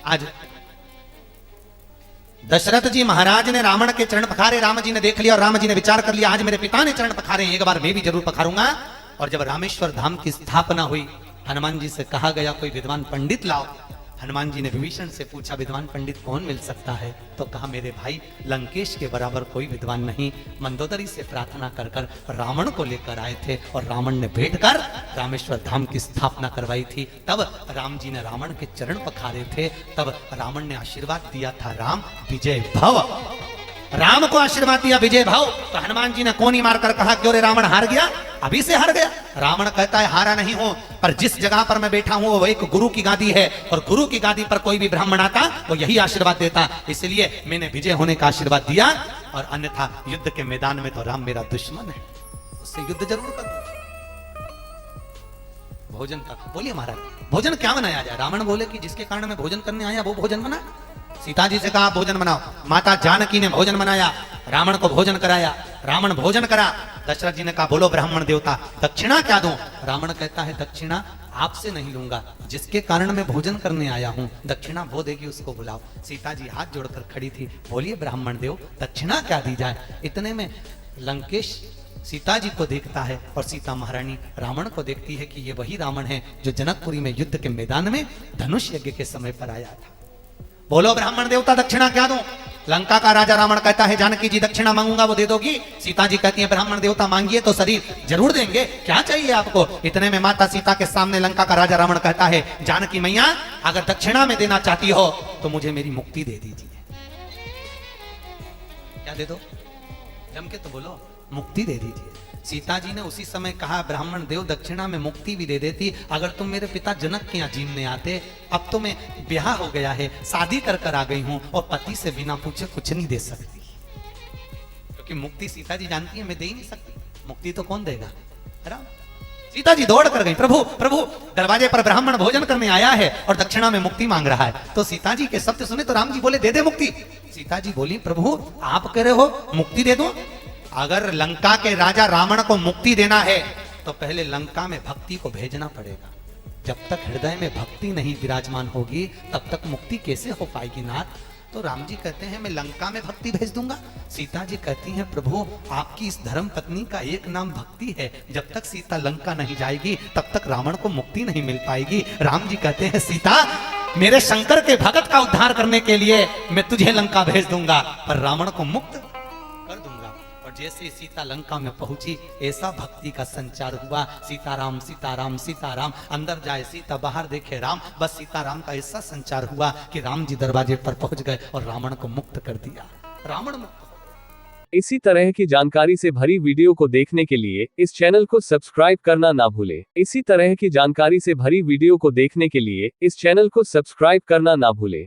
आज दशरथ जी महाराज ने रावण के चरण पखारे, राम जी ने देख लिया और राम जी ने विचार कर लिया आज मेरे पिता ने चरण पखारे, एक बार मैं भी जरूर पखारूंगा। और जब रामेश्वर धाम की स्थापना हुई, हनुमान जी से कहा गया कोई विद्वान पंडित लाओ। हनुमान जी ने विभीषण से पूछा विद्वान पंडित कौन मिल सकता है, तो कहा मेरे भाई लंकेश के बराबर कोई विद्वान नहीं। मंदोदरी से प्रार्थना कर कर रावण को लेकर आए थे और रावण ने भेंट कर रामेश्वर धाम की स्थापना करवाई थी। तब राम जी ने रावण के चरण पखारे थे, तब रावण ने आशीर्वाद दिया था राम विजय भव, राम को आशीर्वाद दिया विजय भव। तो हनुमान जी ने कोनी मारकर कहा क्यों रे रावण हार गया, अभी से हार गया। रावण कहता है हारा नहीं हूं, पर जिस जगह पर मैं बैठा हूं वो एक गुरु की गादी है और गुरु की गादी पर कोई भी ब्राह्मण आता वो यही आशीर्वाद देता, इसलिए मैंने विजय होने का आशीर्वाद दिया। और अन्यथा युद्ध के मैदान में तो राम मेरा दुश्मन है, उससे युद्ध जरूर कर। भोजन का बोलिए महाराज, भोजन क्या बनाया जाए। रावण बोले कि जिसके कारण मैं भोजन करने आया वो भोजन बना। सीता जी से कहा भोजन बनाओ, माता जानकी ने भोजन बनाया, रावण को भोजन कराया, रावण भोजन करा। दशरथ जी ने कहा बोलो ब्राह्मण देवता दक्षिणा क्या दूं। रावण कहता है दक्षिणा आपसे नहीं लूंगा, जिसके कारण मैं भोजन करने आया हूं दक्षिणा वो देगी उसको बुलाओ। सीता जी हाथ जोड़कर खड़ी थी, बोलिए ब्राह्मण देव दक्षिणा क्या दी जाए। इतने में लंकेश सीता जी को देखता है और सीता महारानी रावण को देखती है कि ये वही रावण है जो जनकपुरी में युद्ध के मैदान में धनुष यज्ञ के समय पर आया था। बोलो ब्राह्मण देवता दक्षिणा क्या दूं। लंका का राजा रावण कहता है जानकी जी दक्षिणा मांगूंगा वो दे दोगी। सीता जी कहती है ब्राह्मण देवता मांगिए तो शरीर जरूर देंगे, क्या चाहिए आपको। इतने में माता सीता के सामने लंका का राजा रावण कहता है जानकी मैया अगर दक्षिणा में देना चाहती हो तो मुझे मेरी मुक्ति दे दीजिए। क्या दे दो, जम के तो बोलो, मुक्ति दे दीजिए। सीता जी ने उसी समय कहा ब्राह्मण देव दक्षिणा में मुक्ति भी दे देती अगर तुम मेरे पिता जनक के यहाँ जीने आते। अब तो मैं ब्याह हो गया है, शादी कर कर आ गई हूं और पति से बिना पूछे कुछ नहीं दे सकती, क्योंकि मुक्ति सीता जी जानती है मैं दे ही नहीं सकती, मुक्ति तो कौन देगा। राम सीता जी दौड़ कर गई, प्रभु प्रभु दरवाजे पर ब्राह्मण भोजन करने आया है और दक्षिणा में मुक्ति मांग रहा है। तो सीता जी के शब्द सुने तो राम जी बोले दे दे मुक्ति। सीता जी बोली प्रभु आप कह रहे हो मुक्ति दे दूं। अगर लंका के राजा रावण को मुक्ति देना है तो पहले लंका में भक्ति को भेजना पड़ेगा। जब तक हृदय में भक्ति नहीं विराजमान होगी तब तक मुक्ति कैसे हो पाएगी नाथ। तो राम जी कहते हैं मैं लंका में भक्ति भेज दूंगा। सीता जी कहती हैं प्रभु आपकी इस धर्म पत्नी का एक नाम भक्ति है, जब तक सीता लंका नहीं जाएगी तब तक रावण को मुक्ति नहीं मिल पाएगी। राम जी कहते हैं सीता मेरे शंकर के भगत का उद्धार करने के लिए मैं तुझे लंका भेज दूंगा पर रावण को मुक्त कर दूंगा। और जैसे सीता लंका में पहुंची ऐसा भक्ति का संचार हुआ, सीताराम सीताराम सीताराम, अंदर जाए सीता बाहर देखे राम, बस सीताराम का ऐसा संचार हुआ कि राम जी दरवाजे पर पहुंच गए और रावण को मुक्त कर दिया, रावण मुक्त। इसी तरह की जानकारी से भरी वीडियो को देखने के लिए इस चैनल को सब्सक्राइब करना ना भूलें। इसी तरह की जानकारी से भरी वीडियो को देखने के लिए इस चैनल को सब्सक्राइब करना ना भूलें।